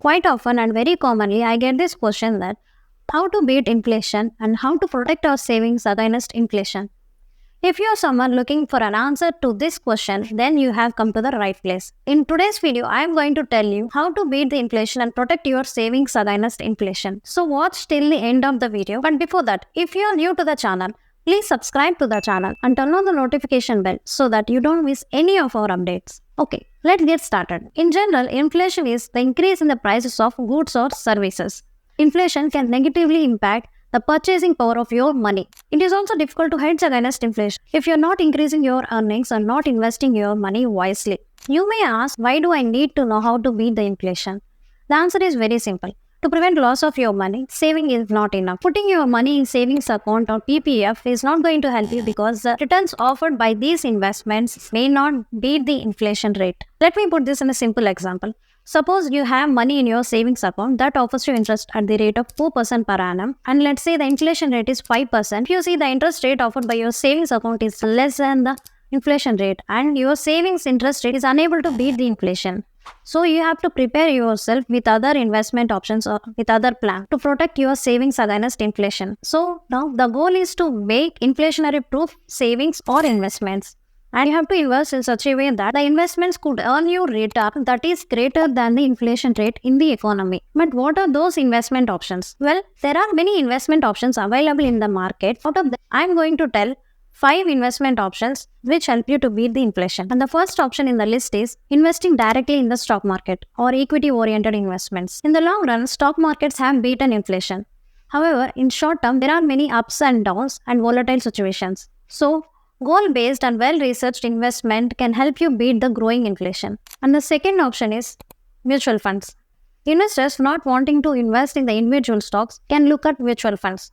Quite often and very commonly, I get this question that how to beat inflation and how to protect our savings against inflation. If you're someone looking for an answer to this question, then you have come to the right place. In today's video, I am going to tell you how to beat the inflation and protect your savings against inflation. So watch till the end of the video. But before that, if you are new to the channel, please subscribe to the channel and turn on the notification bell so that you don't miss any of our updates. Okay, let's get started. In general, inflation is the increase in the prices of goods or services. Inflation can negatively impact the purchasing power of your money. It is also difficult to hedge against inflation if you're not increasing your earnings or not investing your money wisely. You may ask, why do I need to know how to beat the inflation? The answer is very simple. To prevent loss of your money, saving is not enough. Putting your money in savings account or PPF is not going to help you because the returns offered by these investments may not beat the inflation rate. Let me put this in a simple example. Suppose you have money in your savings account that offers you interest at the rate of 4% per annum, and let's say the inflation rate is 5%. If you see the interest rate offered by your savings account is less than the inflation rate and your savings interest rate is unable to beat the inflation. So you have to prepare yourself with other investment options or with other plans to protect your savings against inflation. So now the goal is to make inflationary proof savings or investments. And you have to invest in such a way that the investments could earn you return that is greater than the inflation rate in the economy. But what are those investment options? Well, there are many investment options available in the market. Out of them, I am going to tell 5 investment options which help you to beat the inflation. And the first option in the list is investing directly in the stock market or equity-oriented investments. In the long run, stock markets have beaten inflation. However, in short term, there are many ups and downs and volatile situations. So, goal-based and well-researched investment can help you beat the growing inflation. And the second option is mutual funds. Investors not wanting to invest in the individual stocks can look at mutual funds.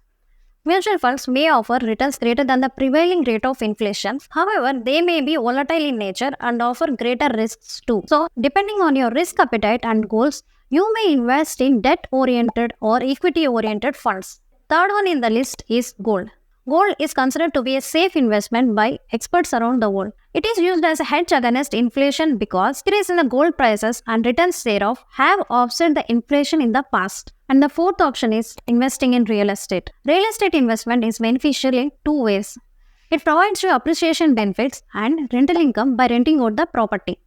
Mutual funds may offer returns greater than the prevailing rate of inflation. However, they may be volatile in nature and offer greater risks too. So, depending on your risk appetite and goals, you may invest in debt-oriented or equity-oriented funds. Third one in the list is gold. Gold is considered to be a safe investment by experts around the world. It is used as a hedge against inflation because increase in the gold prices and returns thereof have offset the inflation in the past. And the fourth option is investing in real estate. Real estate investment is beneficial in 2 ways. It provides you appreciation benefits and rental income by renting out the property.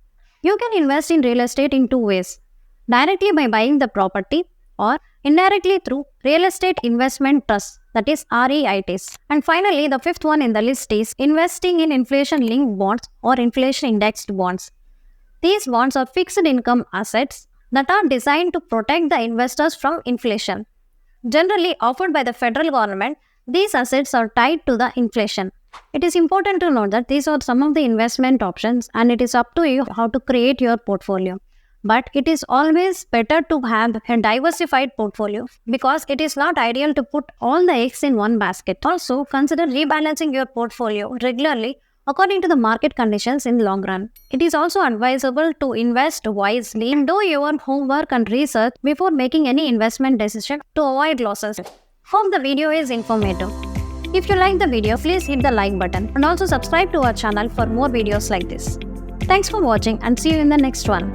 You can invest in real estate in 2 ways. Directly by buying the property or indirectly through real estate investment trusts, that is REITs. And finally, the fifth one in the list is investing in inflation-linked bonds or inflation-indexed bonds. These bonds are fixed income assets that are designed to protect the investors from inflation. Generally offered by the federal government, these assets are tied to the inflation. It is important to note that these are some of the investment options and it is up to you how to create your portfolio. But it is always better to have a diversified portfolio because it is not ideal to put all the eggs in one basket. Also, consider rebalancing your portfolio regularly according to the market conditions in the long run. It is also advisable to invest wisely and do your homework and research before making any investment decision to avoid losses. Hope the video is informative. If you like the video, please hit the like button and also subscribe to our channel for more videos like this. Thanks for watching and see you in the next one.